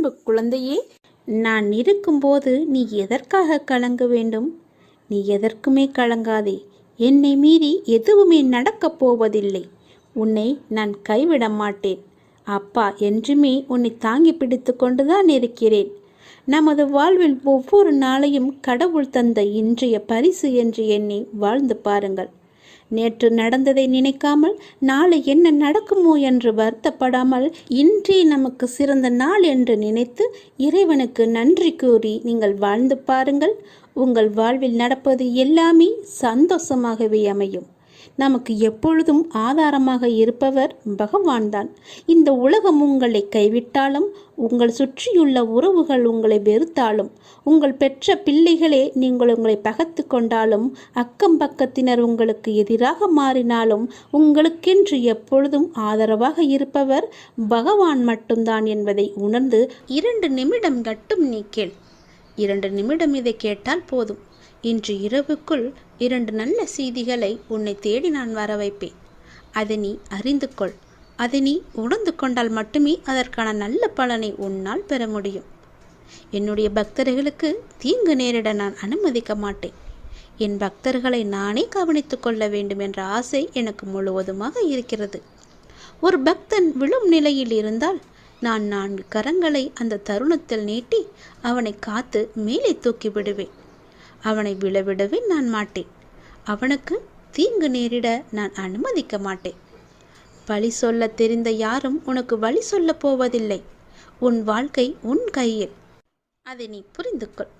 அன்பு குழந்தையே, நான் இருக்கும்போது நீ எதற்காக கலங்க வேண்டும்? நீ எதற்குமே கலங்காதே. என்னை மீறி எதுவுமே நடக்கப் போவதில்லை. உன்னை நான் கைவிட மாட்டேன். அப்பா என்றுமே உன்னை தாங்கி பிடித்து கொண்டுதான் இருக்கிறேன். நமது வாழ்வில் ஒவ்வொரு நாளையும் கடவுள் தந்த இன்றைய பரிசு என்று எண்ணி வாழ்ந்து பாருங்கள். நேற்று நடந்ததை நினைக்காமல் நாளை என்ன நடக்குமோ என்று வருத்தப்படாமல் இன்றே நமக்கு சிறந்த நாள் என்று நினைத்து இறைவனுக்கு நன்றி கூறி நீங்கள் வாழ்ந்து பாருங்கள். உங்கள் வாழ்வில் நடப்பது எல்லாமே சந்தோஷமாகவே அமையும். நமக்கு எப்பொழுதும் ஆதாரமாக இருப்பவர் பகவான்தான். இந்த உலகம் உங்களை கைவிட்டாலும், உங்கள் சுற்றியுள்ள உறவுகள் உங்களை வெறுத்தாலும், உங்கள் பெற்ற பிள்ளைகளே நீங்கள் உங்களை பகைத்து கொண்டாலும், அக்கம் பக்கத்தினர் உங்களுக்கு எதிராக மாறினாலும், உங்களுக்கென்று எப்பொழுதும் ஆதரவாக இருப்பவர் பகவான் மட்டும்தான் என்பதை உணர்ந்து 2 நிமிடம் மட்டும் நீ கேள். 2 நிமிடம் இதை கேட்டால் போதும். இன்று இரவுக்குள் 2 நல்ல செய்திகளை உன்னை தேடி நான் வர வைப்பேன். அதை நீ அறிந்து கொள். அதை நீ உணர்ந்து கொண்டால் மட்டுமே அதற்கான நல்ல பலனை உன்னால் பெற முடியும். என்னுடைய பக்தர்களுக்கு தீங்கு நேரிட நான் அனுமதிக்க மாட்டேன். என் பக்தர்களை நானே கவனித்து கொள்ள வேண்டும் என்ற ஆசை எனக்கு முழுவதுமாக இருக்கிறது. ஒரு பக்தன் விழும் நிலையில் இருந்தால் நான் 4 கரங்களை அந்த தருணத்தில் நீட்டி அவனை காத்து மேலே தூக்கி விடுவேன். அவனை விழவிடவே நான் மாட்டேன். அவனுக்கு தீங்கு நேரிட நான் அனுமதிக்க மாட்டேன். வழி சொல்ல தெரிந்த யாரும் உனக்கு வழி சொல்ல போவதில்லை. உன் வாழ்க்கை உன் கையில். அதை நீ புரிந்து கொள்.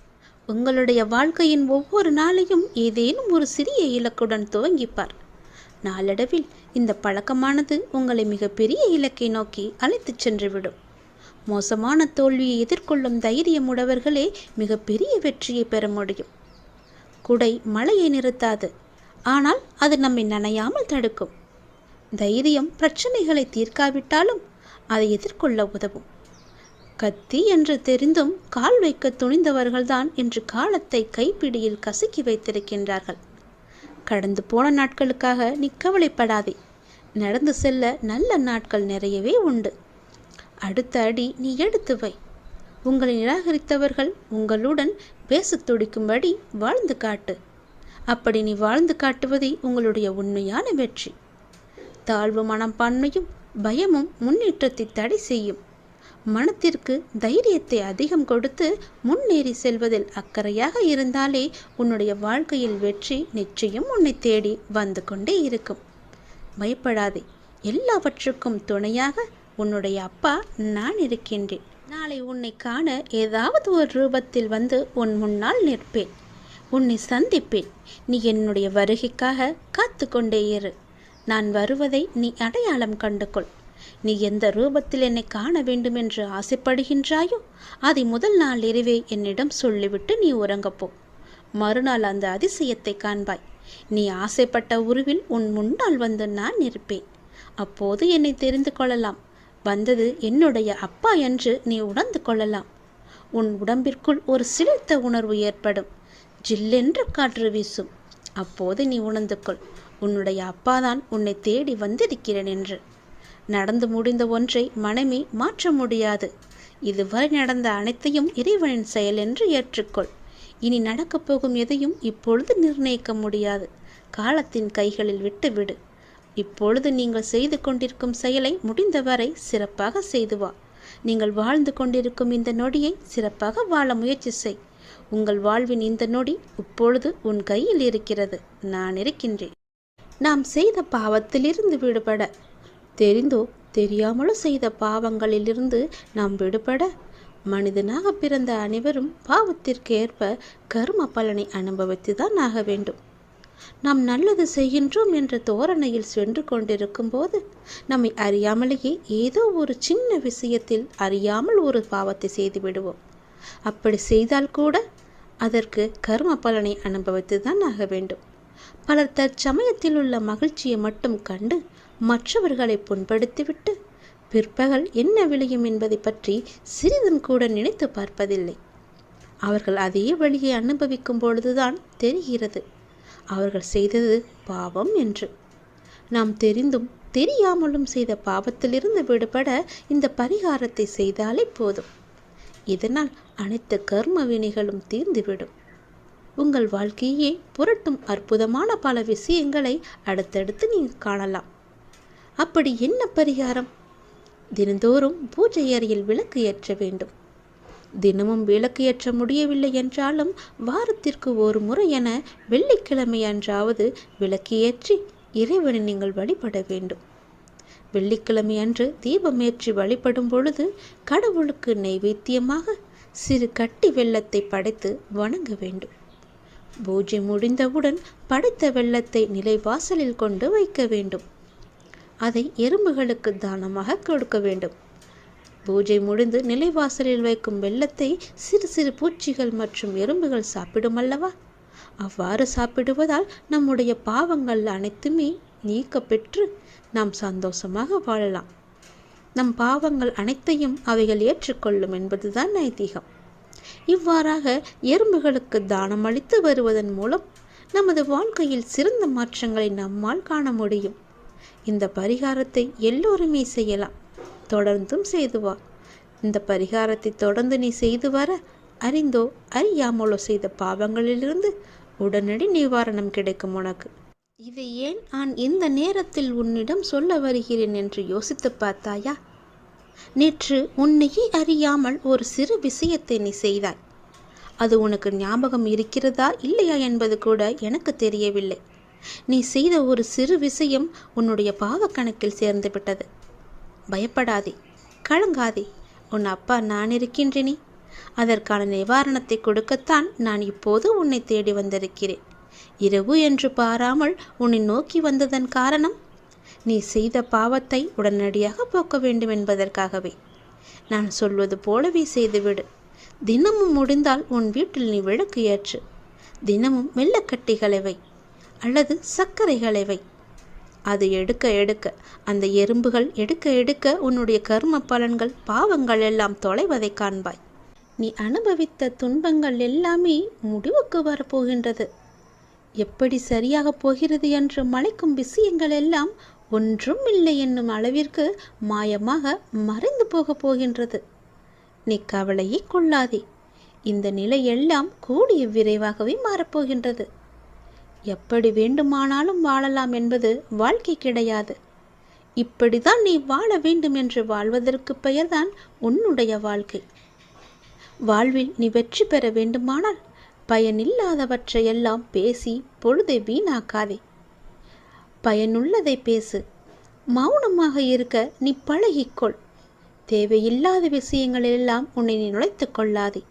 உங்களுடைய வாழ்க்கையின் ஒவ்வொரு நாளையும் ஏதேனும் ஒரு சிறிய இலக்குடன் துவங்கிப்பார். நாளடைவில் இந்த பழக்கமானது உங்களை மிகப்பெரிய இலக்கை நோக்கி அழைத்துச் சென்றுவிடும். மோசமான தோல்வியை எதிர்கொள்ளும் தைரியமுடையவர்களே மிகப்பெரிய வெற்றியை பெற முடியும். குடை மழையை நிறுத்தாது, ஆனால் அது நம்மை நனையாமல் தடுக்கும். தைரியம் பிரச்சனைகளை தீர்க்காவிட்டாலும் அதை எதிர்கொள்ள உதவும். கத்தி என்று தெரிந்தும் கால் வைக்க துணிந்தவர்கள்தான் இன்று காலத்தை கைப்பிடியில் கசக்கி வைத்திருக்கின்றார்கள். கடந்து போன நாட்களுக்காக நீ கவலைப்படாதே. நடந்து செல்ல நல்ல நாட்கள் நிறையவே உண்டு. அடுத்த அடி நீ எடுத்து வை. உங்களை நிராகரித்தவர்கள் உங்களுடன் பேச துடிக்கும்படி வாழ்ந்து காட்டு. அப்படி நீ வாழ்ந்து காட்டுவதே உங்களுடைய உண்மையான வெற்றி. தாழ்வு மனப்பான்மையும் பயமும் முன்னேற்றத்தை தடை செய்யும். மனத்திற்கு தைரியத்தை அதிகம் கொடுத்து முன்னேறி செல்வதில் அக்கறையாக இருந்தாலே உன்னுடைய வாழ்க்கையில் வெற்றி நிச்சயம் உன்னை தேடி வந்து கொண்டே இருக்கும். பயப்படாதே. எல்லாவற்றுக்கும் துணையாக உன்னுடைய அப்பா நான் இருக்கின்றேன். நாளை உன்னை காண ஏதாவது ஒரு ரூபத்தில் வந்து உன் முன்னால் நிற்பேன். உன்னை சந்திப்பேன். நீ என்னுடைய வருகைக்காக காத்து கொண்டே இரு. நான் வருவதை நீ அடையாளம் கண்டுகொள். நீ எந்த ரூபத்தில் என்னை காண வேண்டும் என்று ஆசைப்படுகின்றாயோ அதை முதல் நாள் இரவே என்னிடம் சொல்லிவிட்டு நீ உறங்கப்போ. மறுநாள் அந்த அதிசயத்தை காண்பாய். நீ ஆசைப்பட்ட உருவில் உன் முன்னால் வந்து நான் இருப்பேன். அப்போது என்னை தெரிந்து கொள்ளலாம். வந்தது என்னுடைய அப்பா என்று நீ உணர்ந்து கொள்ளலாம். உன் உடம்பிற்குள் ஒரு சிலிர்த்த உணர்வு ஏற்படும். ஜில்லென்று காற்று வீசும். அப்போது நீ உணர்ந்து கொள், உன்னுடைய அப்பாதான் உன்னை தேடி வந்திருக்கிறேன் என்று. நடந்து முடிந்த ஒன்றை மனமே மாற்ற முடியாது. இதுவரை நடந்த அனைத்தையும் இறைவனின் செயல் என்று ஏற்றுக்கொள். இனி நடக்கப் போகும் எதையும் இப்பொழுது நிர்ணயிக்க முடியாது. காலத்தின் கைகளில் விட்டுவிடு. இப்பொழுது நீங்கள் செய்து கொண்டிருக்கும் செயலை முடிந்தவரை சிறப்பாக செய்து வா. நீங்கள் வாழ்ந்து கொண்டிருக்கும் இந்த நொடியை சிறப்பாக வாழ முயற்சி செய். உங்கள் வாழ்வின் இந்த நொடி இப்பொழுது உன் கையில் இருக்கிறது. நான் இருக்கின்றேன். நாம் செய்த பாவத்திலிருந்து விடுபட, தெரிந்தோ தெரியாமலோ செய்த பாவங்களிலிருந்து நாம் விடுபட, மனிதனாக பிறந்த அனைவரும் பாவத்திற்கு ஏற்ப கர்ம பலனை அனுபவித்துதான் ஆக வேண்டும். நாம் நல்லது செய்கின்றோம் என்ற தோரணையில் சென்று கொண்டிருக்கும் போது நம்மை அறியாமலேயே ஏதோ ஒரு சின்ன விஷயத்தில் அறியாமல் ஒரு பாவத்தை செய்து விடுவோம். அப்படி செய்தால் கூட அதற்கு கர்ம பலனை அனுபவித்துதான் ஆக வேண்டும். பலர் தற்சமயத்தில் உள்ள மகிழ்ச்சியை மட்டும் கண்டு மற்றவர்களை புண்படுத்திவிட்டு பிற்பகல் என்ன விளையும் என்பதை பற்றி சிறிதும் கூட நினைத்து பார்ப்பதில்லை. அவர்கள் அதே வழியை அனுபவிக்கும் பொழுதுதான் தெரிகிறது அவர்கள் செய்தது பாவம் என்று. நாம் தெரிந்தும் தெரியாமலும் செய்த பாவத்திலிருந்து விடுபட இந்த பரிகாரத்தை செய்தாலே போதும். இதனால் அனைத்து கர்ம வினைகளும் தீர்ந்துவிடும். உங்கள் வாழ்க்கையே புரட்டும் அற்புதமான பல விஷயங்களை அடுத்தடுத்து நீங்கள் காணலாம். அப்படி என்ன பரிகாரம்? தினந்தோறும் பூஜை அறையில் விளக்கு ஏற்ற வேண்டும். தினமும் விளக்கு ஏற்ற முடியவில்லை என்றாலும் வாரத்திற்கு ஒரு முறை என வெள்ளிக்கிழமை அன்றாவது விளக்கு ஏற்றி இறைவனை நீங்கள் வழிபட வேண்டும். வெள்ளிக்கிழமை அன்று தீபம் ஏற்றி வழிபடும் பொழுது கடவுளுக்கு நைவேத்தியமாக சிறு கட்டி வெல்லத்தை படைத்து வணங்க வேண்டும். பூஜை முடிந்தவுடன் படைத்த வெல்லத்தை நிலைவாசலில் கொண்டு வைக்க வேண்டும். அதை எறும்புகளுக்கு தானமாக கொடுக்க வேண்டும். பூஜை முடிந்து நிலைவாசலில் வைக்கும் வெல்லத்தை சிறு சிறு பூச்சிகள் மற்றும் எறும்புகள் சாப்பிடும் அல்லவா? அவ்வாறு சாப்பிடுவதால் நம்முடைய பாவங்கள் அனைத்துமே நீக்க பெற்று நாம் சந்தோஷமாக வாழலாம். நம் பாவங்கள் அனைத்தையும் அவைகள் ஏற்றுக்கொள்ளும் என்பதுதான் ஐதீகம். இவ்வாறாக எறும்புகளுக்கு தானம் அளித்து வருவதன் மூலம் நமது வாழ்க்கையில் சிறந்த மாற்றங்களை நம்மால் காண முடியும். இந்த பரிகாரத்தை எல்லோருமே செய்யலாம். தொடர்ந்தும் செய்து வா. இந்த பரிகாரத்தை தொடர்ந்து நீ செய்து வர அறிந்தோ அறியாமலோ செய்த பாவங்களிலிருந்து உடனடி நிவாரணம் கிடைக்கும் உனக்கு. இதை ஏன் நான் இந்த நேரத்தில் உன்னிடம் சொல்ல வருகிறேன் என்று யோசித்து பார்த்தாயா? நேற்று உன்னையே அறியாமல் ஒரு சிறு விஷயத்தை நீ செய்தாய். அது உனக்கு ஞாபகம் இருக்கிறதா இல்லையா என்பது கூட எனக்கு தெரியவில்லை. நீ செய்த ஒரு சிறு விஷயம் உன்னுடைய பாவ கணக்கில் சேர்ந்து விட்டது. பயப்படாதே, கலங்காதே. உன் அப்பா நான் இருக்கின்றேனே. அதற்கான நிவாரணத்தை கொடுக்கத்தான் நான் இப்போது உன்னை தேடி வந்திருக்கிறேன். இரவு என்று பாராமல் உன்னை நோக்கி வந்ததன் காரணம் நீ செய்த பாவத்தை உடனடியாக போக்க வேண்டும் என்பதற்காகவே. நான் சொல்வது போலவே செய்துவிடு. தினமும் முடிந்தால் உன் வீட்டில் நீ விளக்கு ஏற்று. தினமும் வெள்ளக்கட்டிகளை வை அல்லது சர்க்கரைகளை வை. அது எடுக்க எடுக்க, அந்த எறும்புகள் எடுக்க எடுக்க உன்னுடைய கர்ம பலன்கள் பாவங்கள் எல்லாம் தொலைவதை காண்பாய். நீ அனுபவித்த துன்பங்கள் எல்லாமே முடிவுக்கு வரப்போகின்றது. எப்படி சரியாக போகிறது என்று மலைக்கும் விஷயங்கள் எல்லாம் ஒன்றும் இல்லை என்னும் அளவிற்கு மாயமாக மறைந்து போகப் போகின்றது. நீ கவலையே கொள்ளாதே. இந்த நிலை எல்லாம் கூடிய விரைவாகவே மாறப்போகின்றது. எப்படி வேண்டுமானாலும் வாழலாம் என்பது வாழ்க்கை கிடையாது. இப்படிதான் நீ வாழ வேண்டும் என்று வாழ்வதற்கு பெயர்தான் உன்னுடைய வாழ்க்கை. வாழ்வில் நீ வெற்றி பெற வேண்டுமானால் பயனில்லாதவற்றையெல்லாம் பேசி பொழுதை வீணாக்காதே. பயனுள்ளதை பேசு. மௌனமாக இருக்க நீ பழகிக்கொள். தேவையில்லாத விஷயங்களெல்லாம் உன்னை நீ நுழைத்து கொள்ளாதே.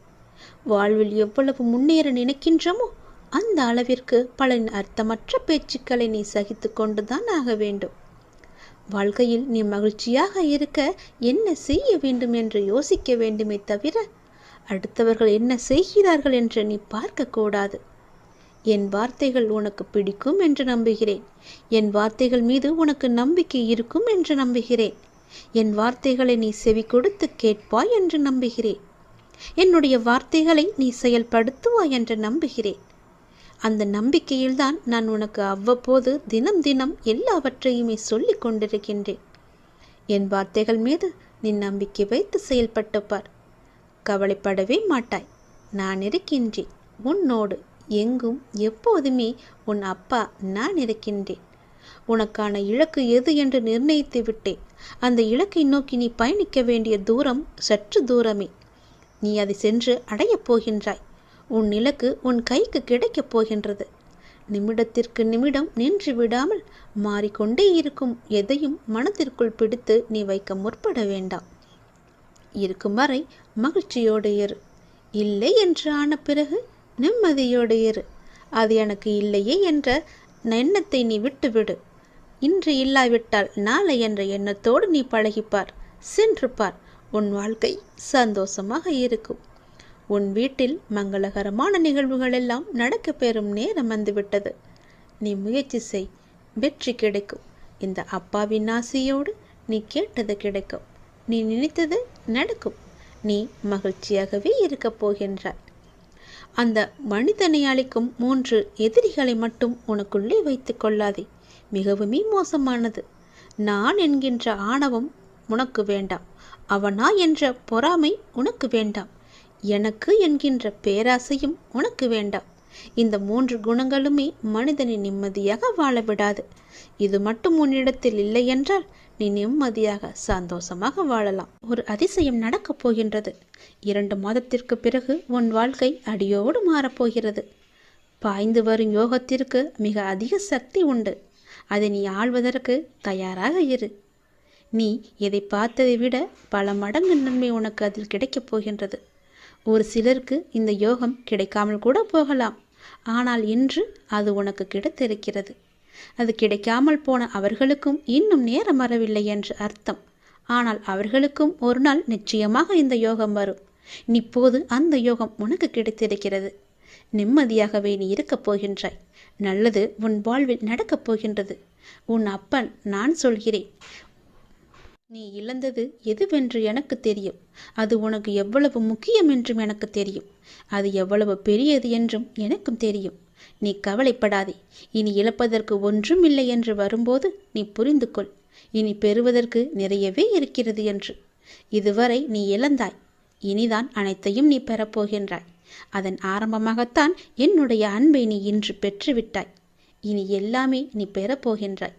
வாழ்வில் எவ்வளவு முன்னேற நினைக்கின்றமோ அந்த அளவிற்கு பல அர்த்தமற்ற பேச்சுக்களை நீ சகித்து கொண்டுதான் ஆக வேண்டும். வாழ்க்கையில் நீ மகிழ்ச்சியாக இருக்க என்ன செய்ய வேண்டும் என்று யோசிக்க வேண்டுமே தவிர அடுத்தவர்கள் என்ன செய்கிறார்கள் என்று நீ பார்க்கக்கூடாது. என் வார்த்தைகள் உனக்கு பிடிக்கும் என்று நம்புகிறேன். என் வார்த்தைகள் மீது உனக்கு நம்பிக்கை இருக்கும் என்று நம்புகிறேன். என் வார்த்தைகளை நீ செவி கொடுத்து கேட்பாய் என்று நம்புகிறேன். என்னுடைய வார்த்தைகளை நீ செயல்படுத்துவாய் என்று நம்புகிறேன். அந்த நம்பிக்கையில்தான் நான் உனக்கு அவ்வப்போது தினம் தினம் எல்லாவற்றையுமே சொல்லிக் கொண்டிருக்கின்றேன். என் வார்த்தைகள் மீது நீ நம்பிக்கை வைத்து செயல்பட்டு பார். கவலைப்படவே மாட்டாய். நான் இருக்கின்றேன் உன்னோடு. எங்கும் எப்போதுமே உன் அப்பா நான் இருக்கின்றேன். உனக்கான இலக்கு எது என்று நிர்ணயித்து விட்டேன். அந்த இலக்கை நோக்கி நீ பயணிக்க வேண்டிய தூரம் சற்று தூரமே. நீ அதை சென்று அடையப் போகின்றாய். உன் இலக்கு உன் கைக்கு கிடைக்கப் போகின்றது. நிமிடத்திற்கு நிமிடம் நின்று விடாமல் மாறிக்கொண்டே இருக்கும் எதையும் மனத்திற்குள் பிடித்து நீ வைக்க முற்பட வேண்டாம். இருக்கும் வரை மகிழ்ச்சியோடு இரு. இல்லை என்று ஆன பிறகு நிம்மதியோடு இரு. அது எனக்கு இல்லையே என்ற எண்ணத்தை நீ விட்டுவிடு. இன்று இல்லாவிட்டால் நாளை என்ற எண்ணத்தோடு நீ பழகிப்பார். சென்று பார். உன் வாழ்க்கை சந்தோஷமாக இருக்கும். உன் வீட்டில் மங்களகரமான நிகழ்வுகள் எல்லாம் நடக்க பெறும் நேரம் வந்துவிட்டது. நீ முயற்சி செய். வெற்றி கிடைக்கும். இந்த அப்பாவின் ஆசையோடு நீ கேட்டது கிடைக்கும். நீ நினைத்தது நடக்கும். நீ மகிழ்ச்சியாகவே இருக்கப் போகின்றாய். அந்த மனிதனை அளிக்கும் 3 எதிரிகளை மட்டும் உனக்குள்ளே வைத்து கொள்ளாதே. மிகவுமே மோசமானது. நான் என்கின்ற ஆணவம் உனக்கு வேண்டாம். அவனா என்ற பொறாமை உனக்கு வேண்டாம். எனக்கு என்கின்ற பேராசையும் உனக்கு வேண்டாம். இந்த 3 குணங்களுமே மனிதனை நிம்மதியாக வாழ விடாது. இது மட்டும் உன்னிடத்தில் இல்லை என்றால் நீ நிம்மதியாக சந்தோஷமாக வாழலாம். ஒரு அதிசயம் நடக்கப் போகின்றது. 2 மாதத்திற்கு பிறகு உன் வாழ்க்கை அடியோடு மாறப்போகிறது. பாய்ந்து வரும் யோகத்திற்கு மிக அதிக சக்தி உண்டு. அதை நீ ஆள்வதற்கு தயாராக இரு. நீ எதை பார்த்ததை விட பல மடங்கு நன்மை உனக்கு அதில் கிடைக்கப் போகின்றது. ஒரு சிலருக்கு இந்த யோகம் கிடைக்காமல் கூட போகலாம். ஆனால் இன்று அது உனக்கு கிடைத்திருக்கிறது. அது கிடைக்காமல் போன அவர்களுக்கும் இன்னும் நேரம் வரவில்லை என்று அர்த்தம். ஆனால் அவர்களுக்கும் ஒரு நாள் நிச்சயமாக இந்த யோகம் வரும். இப்போது அந்த யோகம் உனக்கு கிடைத்திருக்கிறது. நிம்மதியாகவே நீ இருக்கப் போகின்றாய். நல்லது உன் வாழ்வில் நடக்கப் போகின்றது. உன் அப்பன் நான் சொல்கிறேன். நீ இழந்தது எதுவென்று எனக்கு தெரியும். அது உனக்கு எவ்வளவு முக்கியம் என்றும் எனக்கு தெரியும். அது எவ்வளவு பெரியது என்றும் எனக்கும் தெரியும். நீ கவலைப்படாதே. இனி இழப்பதற்கு ஒன்றும் இல்லை என்று வரும்போது நீ புரிந்து கொள். இனி பெறுவதற்கு நிறையவே இருக்கிறது என்று. இதுவரை நீ இழந்தாய். இனிதான் அனைத்தையும் நீ பெறப்போகின்றாய். அதன் ஆரம்பமாகத்தான் என்னுடைய அன்பை நீ இன்று பெற்றுவிட்டாய். இனி எல்லாமே நீ பெறப்போகின்றாய்.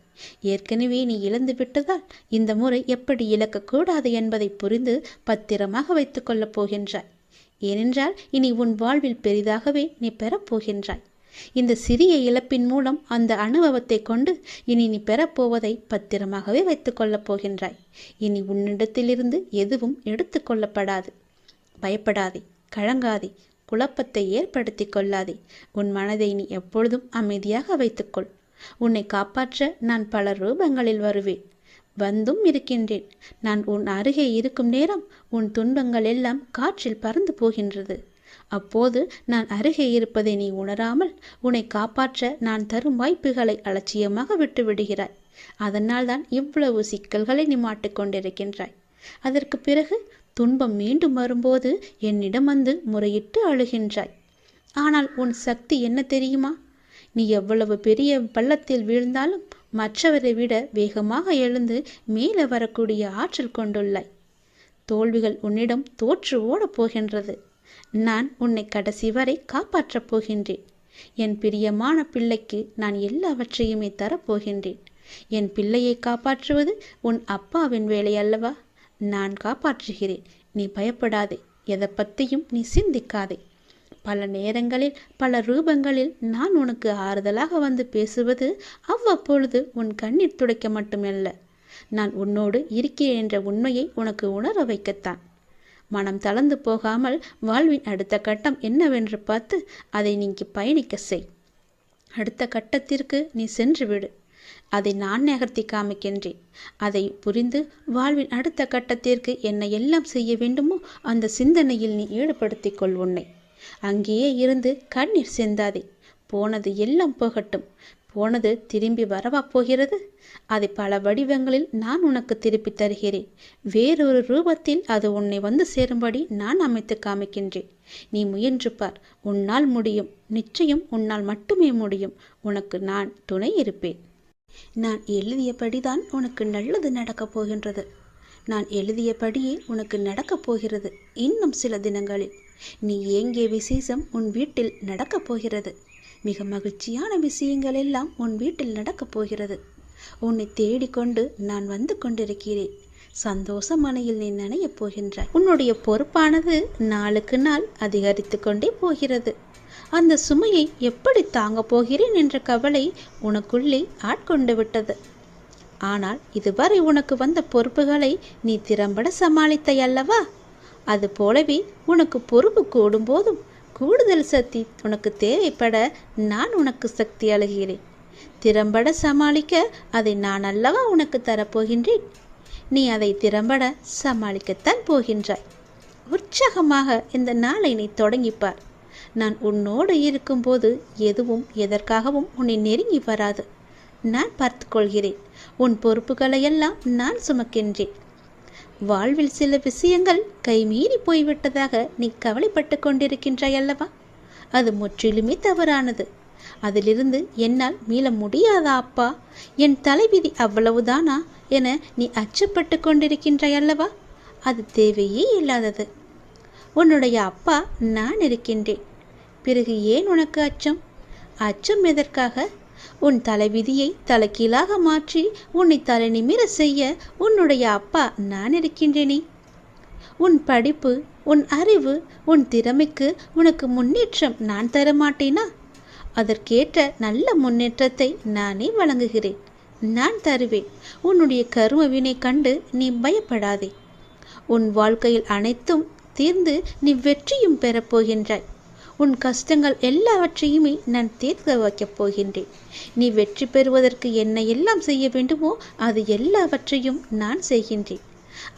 ஏற்கனவே நீ இழந்து விட்டதால் இந்த முறை எப்படி இழக்கக்கூடாது என்பதை புரிந்து பத்திரமாக வைத்துக் கொள்ளப் போகின்றாய். ஏனென்றால் இனி உன் வாழ்வில் பெரிதாகவே நீ பெறப்போகின்றாய். இந்த சிறிய இழப்பின் மூலம் அந்த அனுபவத்தை கொண்டு இனி நீ பெறப்போவதை பத்திரமாகவே வைத்துக் கொள்ளப் போகின்றாய். இனி உன்னிடத்திலிருந்து எதுவும் எடுத்து கொள்ளப்படாது. பயப்படாதே, கலங்காதே, குழப்பத்தை ஏற்படுத்தி கொள்ளாதே. உன் மனதை நீ எப்பொழுதும் அமைதியாக வைத்துக்கொள். உன்னை காப்பாற்ற நான் பல ரூபங்களில் வருவேன். வந்தும் இருக்கின்றேன். நான் உன் அருகே இருக்கும் நேரம் உன் துன்பங்கள் எல்லாம் காற்றில் பறந்து போகின்றது. அப்போது நான் அருகே இருப்பதை நீ உணராமல் உன்னை காப்பாற்ற நான் தரும் வாய்ப்புகளை அலட்சியமாக விட்டு விடுகிறாய். அதனால்தான் இவ்வளவு சிக்கல்களை நீ மாட்டிக்கொண்டிருக்கின்றாய். அதற்கு பிறகு துன்பம் மீண்டும் வரும்போது என்னிடம் வந்து முறையிட்டு அழுகின்றாய். ஆனால் உன் சக்தி என்ன தெரியுமா? நீ எவ்வளவு பெரிய பள்ளத்தில் வீழ்ந்தாலும் மற்றவரை விட வேகமாக எழுந்து மேலே வரக்கூடிய ஆற்றல் கொண்டுள்ளாய். தோல்விகள் உன்னிடம் தோற்று ஓடப் போகின்றது. நான் உன்னை கடைசி வரை காப்பாற்றப் போகின்றேன். என் பிரியமான பிள்ளைக்கு நான் எல்லாவற்றையுமே தரப்போகின்றேன். என் பிள்ளையை காப்பாற்றுவது உன் அப்பாவின் வேலை அல்லவா? நான் காப்பாற்றுகிறேன். நீ பயப்படாதே. எதை பற்றியும் நீ சிந்திக்காதே. பல நேரங்களில் பல ரூபங்களில் நான் உனக்கு ஆறுதலாக வந்து பேசுவது அவ்வப்பொழுது உன் கண்ணீர் துடைக்க மட்டுமல்ல, நான் உன்னோடு இருக்கிறேன் என்ற உண்மையை உனக்கு உணர வைக்கத்தான். மனம் தளர்ந்து போகாமல் வாழ்வின் அடுத்த கட்டம் என்னவென்று பார்த்து அதை நீங்கி பயணிக்க செய். அடுத்த கட்டத்திற்கு நீ சென்று விடு. அதை நான் நகர்த்தி காமிக்கின்றேன். அதை புரிந்து வாழ்வின் அடுத்த கட்டத்திற்கு என்ன எல்லாம் செய்ய வேண்டுமோ அந்த சிந்தனையில் நீ ஈடுபடுத்திக் கொள் உன்னை. அங்கேயே இருந்து கண்ணீர் சிந்தாதே. போனது எல்லாம் போகட்டும். போனது திரும்பி வரவா போகிறது? அதை பல வடிவங்களில் நான் உனக்கு திருப்பி தருகிறேன். வேறொரு ரூபத்தில் அது உன்னை வந்து சேரும்படி நான் அமைத்து காமிக்கின்றேன். நீ முயன்று பார். உன்னால் முடியும். நிச்சயம் உன்னால் மட்டுமே முடியும். உனக்கு நான் துணை இருப்பேன். நான் எழுதியபடிதான் உனக்கு நல்லது நடக்கப் போகின்றது. நான் எழுதியபடியே உனக்கு நடக்கப் போகிறது. இன்னும் சில தினங்களில் நீ ஏங்கிய விசேஷம் உன் வீட்டில் நடக்கப் போகிறது. மிக மகிழ்ச்சியான விஷயங்கள் எல்லாம் உன் வீட்டில் நடக்கப் போகிறது. உன்னை தேடிக்கொண்டு நான் வந்து கொண்டிருக்கிறேன். சந்தோஷ மனையில் நீ நனையப் போகின்றாய். உன்னுடைய பொறுப்பானது நாளுக்கு நாள் அதிகரித்து கொண்டே போகிறது. அந்த சுமையை எப்படி தாங்கப் போகிறேன் என்ற கவலை உனக்குள்ளே ஆட்கொண்டு விட்டது. ஆனால் இதுவரை உனக்கு வந்த பொறுப்புகளை நீ திறம்பட சமாளித்தாய் அல்லவா? அது போலவே உனக்கு பொறுப்பு கூடும்போதும் கூடுதல் சக்தி உனக்கு தேவைப்பட நான் உனக்கு சக்தி அளிக்கிறேன். திறம்பட சமாளிக்க அதை நான் அல்லவா உனக்கு தரப்போகின்றேன். நீ அதை திறம்பட சமாளிக்கத்தான் போகின்றாய். உற்சாகமாக இந்த நாளை நீ தொடங்கிப்பார். நான் உன்னோடு இருக்கும்போது எதுவும் எதற்காகவும் உன்னை நெருங்கி வராது. நான் பார்த்து கொள்கிறேன். உன் பொறுப்புகளையெல்லாம் நான் சுமக்கின்றேன். வாழ்வில் சில விஷயங்கள் கைமீறி போய்விட்டதாக நீ கவலைப்பட்டு கொண்டிருக்கின்றாய் அல்லவா? அது முற்றிலுமே தவறானது. அதிலிருந்து என்னால் மீள முடியாதா அப்பா? என் தலைவிதி அவ்வளவுதானா என நீ அச்சப்பட்டு கொண்டிருக்கின்றாய் அல்லவா? அது தேவையே இல்லாதது. உன்னுடைய அப்பா நான் இருக்கின்றேன். பிறகு ஏன் உனக்கு அச்சம்? அச்சம் எதற்காக? உன் தலைவிதியை தலைகீழாக மாற்றி உன்னை தலை நிமிர செய்ய உன்னுடைய அப்பா நான் இருக்கின்றேனே. உன் படிப்பு, உன் அறிவு, உன் திறமைக்கு உனக்கு முன்னேற்றம் நான் தரமாட்டேனா? அதற்கேற்ற நல்ல முன்னேற்றத்தை நானே வழங்குகிறேன். நான் தருவேன். உன்னுடைய கர்ம வினை கண்டு நீ பயப்படாதே. உன் வாழ்க்கையில் அனைத்தும் தீர்ந்து நீ வெற்றியும் பெறப்போகின்றாய். உன் கஷ்டங்கள் எல்லாவற்றையுமே நான் தீர்க்க வைக்கப் போகின்றேன். நீ வெற்றி பெறுவதற்கு என்ன எல்லாம் செய்ய வேண்டுமோ அது எல்லாவற்றையும் நான் செய்கின்றேன்.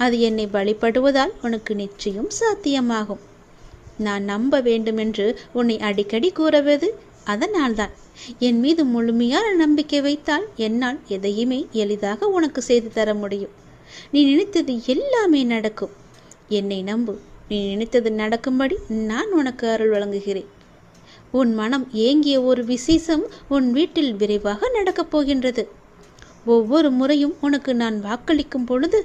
அது என்னை வழிபடுவதால் உனக்கு நிச்சயம் சாத்தியமாகும். நான் நம்ப வேண்டுமென்று உன்னை அடிக்கடி கூறுவது அதனால்தான். என் மீது முழுமையான நம்பிக்கை வைத்தால் என்னால் எதையுமே எளிதாக உனக்கு செய்து தர முடியும். நீ நினைத்தது எல்லாமே நடக்கும். என்னை நம்பு. நீ நினைத்தது நடக்கும்படி நான் உனக்கு அருள் வழங்குகிறேன். உன் மனம் ஏங்கிய ஒரு விசேஷம் உன் வீட்டில் விரைவாக நடக்கப் போகின்றது. ஒவ்வொரு முறையும் உனக்கு நான் வாக்களிக்கும் பொழுது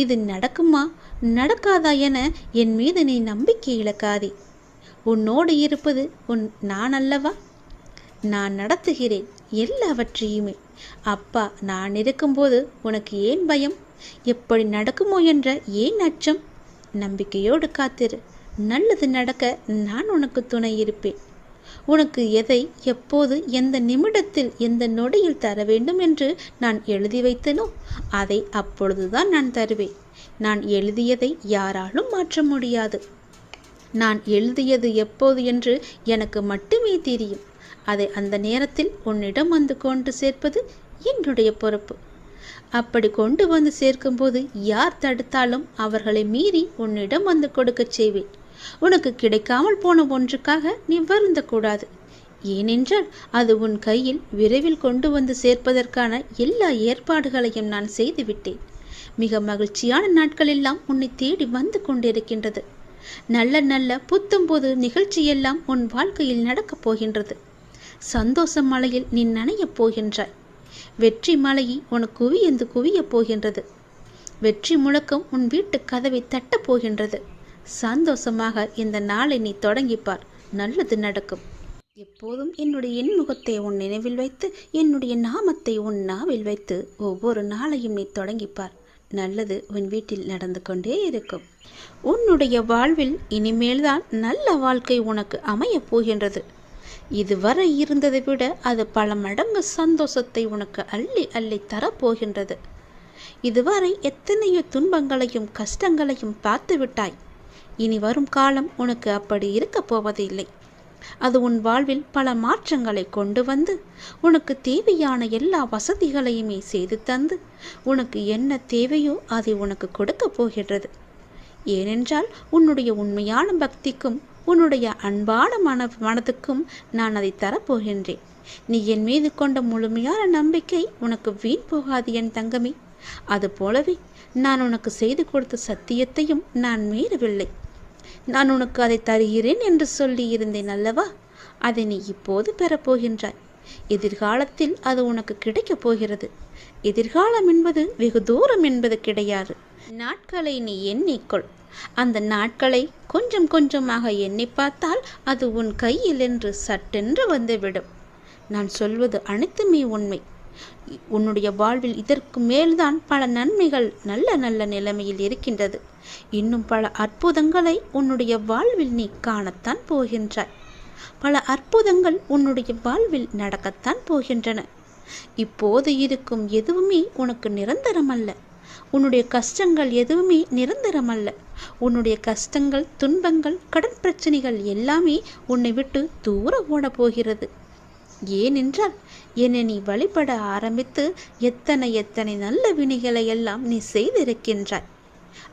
இது நடக்குமா நடக்காதா என என் மீது நீ நம்பிக்கை இழக்காதே. உன்னோடு இருப்பது நான் அல்லவா? நான் நடத்துகிறேன் எல்லாவற்றையுமே. அப்பா நான் இருக்கும்போது உனக்கு ஏன் பயம்? எப்படி நடக்குமோ என்ற ஏன் அச்சம்? நம்பிக்கையோடு காத்திரு. நல்லது நடக்க நான் உனக்கு துணை இருப்பேன். உனக்கு எதை எப்போது எந்த நிமிடத்தில் எந்த நொடியில் தர வேண்டும் என்று நான் எழுதி வைத்தனோ அதை அப்பொழுதுதான் நான் தருவேன். நான் எழுதியதை யாராலும் மாற்ற முடியாது. நான் எழுதியது எப்போது என்று எனக்கு மட்டுமே தெரியும். அதை அந்த நேரத்தில் உன்னிடம் வந்து கொண்டு சேர்ப்பது என்னுடைய பொறுப்பு. அப்படி கொண்டு வந்து சேர்க்கும்போது யார் தடுத்தாலும் அவர்களை மீறி உன்னிடம் வந்து கொடுக்கச் செய்வேன். உனக்கு கிடைக்காமல் போன ஒன்றுக்காக நீ வருந்தக்கூடாது. ஏனென்றால் அது உன் கையில் விரைவில் கொண்டு வந்து சேர்ப்பதற்கான எல்லா ஏற்பாடுகளையும் நான் செய்துவிட்டேன். மிக மகிழ்ச்சியான நாட்கள் எல்லாம் உன்னை தேடி வந்து கொண்டிருக்கின்றது. நல்ல நல்ல புத்தம்போது நிகழ்ச்சியெல்லாம் உன் வாழ்க்கையில் நடக்கப் போகின்றது. சந்தோஷ மலையில் நீ நனையப் போகின்றாய். வெற்றி மலையை உனக்கு குவியந்து குவியப் போகின்றது. வெற்றி முழக்கம் உன் வீட்டு கதவை தட்டப் போகின்றது. சந்தோஷமாக இந்த நாளை நீ தொடங்கிப்பார். நல்லது நடக்கும். எப்போதும் என்னுடைய இன்முகத்தை உன் நினைவில் வைத்து என்னுடைய நாமத்தை உன் நாவில் வைத்து ஒவ்வொரு நாளையும் நீ தொடங்கிப்பார். நல்லது உன் வீட்டில் நடந்து கொண்டே இருக்கும். உன்னுடைய வாழ்வில் இனிமேல்தான் நல்ல வாழ்க்கை உனக்கு அமையப் போகின்றது. இதுவரை இருந்ததை விட அது பல மடங்கு சந்தோஷத்தை உனக்கு அள்ளி அள்ளி தரப்போகின்றது. இதுவரை எத்தனையோ துன்பங்களையும் கஷ்டங்களையும் பார்த்து விட்டாய். இனி வரும் காலம் உனக்கு அப்படி இருக்கப் போவதில்லை. அது உன் வாழ்வில் பல மாற்றங்களை கொண்டு வந்து உனக்கு தேவையான எல்லா வசதிகளையுமே செய்து தந்து உனக்கு என்ன தேவையோ அதை உனக்கு கொடுக்க போகின்றது. ஏனென்றால் உன்னுடைய உண்மையான பக்திக்கும் உன்னுடைய அன்பான மனதுக்கும் நான் அதை தரப்போகின்றேன். நீ என் மீது கொண்ட முழுமையான நம்பிக்கை உனக்கு வீண் போகாது என் தங்கமே. அதுபோலவே நான் உனக்கு செய்து கொடுத்த சத்தியத்தையும் நான் மீறவில்லை. நான் உனக்கு அதை தருகிறேன் என்று சொல்லி இருந்தேன் அல்லவா? அதை நீ இப்போது பெறப்போகின்றாய். எதிர்காலத்தில் அது உனக்கு கிடைக்கப் போகிறது. எதிர்காலம் என்பது வெகு தூரம் என்பது கிடையாது. நாட்களை நீ எண்ணிக்கொள். அந்த நாட்களை கொஞ்சம் கொஞ்சமாக எண்ணி பார்த்தால் அது உன் கையில் என்று சட்டென்று வந்துவிடும். நான் சொல்வது அனைத்துமே உண்மை. உன்னுடைய வாழ்வில் இதற்கு மேல்தான் பல நன்மைகள் நல்ல நல்ல நிலைமையில் இருக்கின்றது. இன்னும் பல அற்புதங்களை உன்னுடைய வாழ்வில் நீ காணத்தான் போகின்றாய். பல அற்புதங்கள் உன்னுடைய வாழ்வில் நடக்கத்தான் போகின்றன. இப்போது இருக்கும் எதுவுமே உனக்கு நிரந்தரமல்ல. உன்னுடைய கஷ்டங்கள் எதுவுமே நிரந்தரமல்ல. உன்னுடைய கஷ்டங்கள், துன்பங்கள், கடன் பிரச்சனைகள் எல்லாமே உன்னை விட்டு தூர ஓட போகிறது. ஏனென்றால் என்னை நீ வழிபட ஆரம்பித்து எத்தனை எத்தனை நல்ல வினைகளை எல்லாம் நீ செய்திருக்கின்றாய்.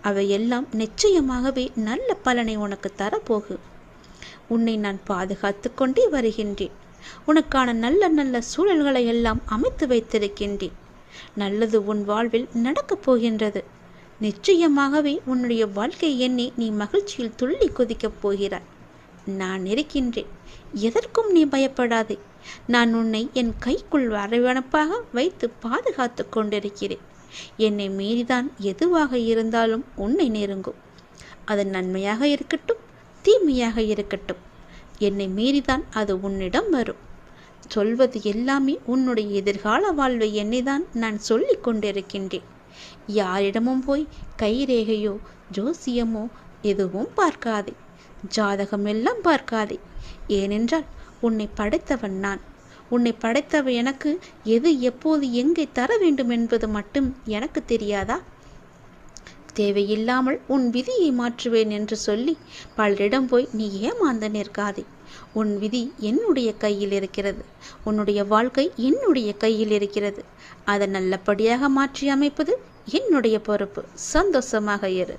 அவையெல்லாம் நிச்சயமாகவே நல்ல பலனை உனக்கு தரப்போகு. உன்னை நான் பாதுகாத்து கொண்டே வருகின்றேன். உனக்கான நல்ல நல்ல சூழல்களை எல்லாம் அமைத்து வைத்திருக்கின்றேன். நல்லது உன் வாழ்வில் நடக்கப் போகின்றது. நிச்சயமாகவே உன்னுடைய வாழ்க்கை எண்ணி நீ மகிழ்ச்சியில் துள்ளி குதிக்கப் போகிறாய். நான் இருக்கின்றேன். எதற்கும் நீ பயப்படாதே. நான் உன்னை என் கைக்குள் அரவணைப்பாக வைத்து பாதுகாத்து கொண்டிருக்கிறேன். என்னை மீறிதான் எதுவாக இருந்தாலும் உன்னை நெருங்கும். அது நன்மையாக இருக்கட்டும், தீமையாக இருக்கட்டும், என்னை மீறிதான் அது உன்னிடம் வரும். சொல்வது எல்லாமே உன்னுடைய எதிர்கால வாழ்வை என்னைதான் நான் சொல்லி கொண்டிருக்கின்றேன். யாரிடமும் போய் கைரேகையோ ஜோசியமோ எதுவும் பார்க்காதே, ஜாதகம் எல்லாம் பார்க்காதே. ஏனென்றால் உன்னை படைத்தவன் நான். உன்னை படைத்தவ எனக்கு எது எப்போது எங்கே தர வேண்டும் என்பது மட்டும் எனக்கு தெரியாதா? தேவையில்லாமல் உன் விதியை மாற்றுவேன் என்று சொல்லி பலரிடம் போய் நீ ஏமாந்து நிற்காதே. உன் விதி என்னுடைய கையில் இருக்கிறது, உன்னுடைய வாழ்க்கை என்னுடைய கையில் இருக்கிறது. அதை நல்லபடியாக மாற்றி அமைப்பது என்னுடைய பொறுப்பு. சந்தோஷமாக இரு.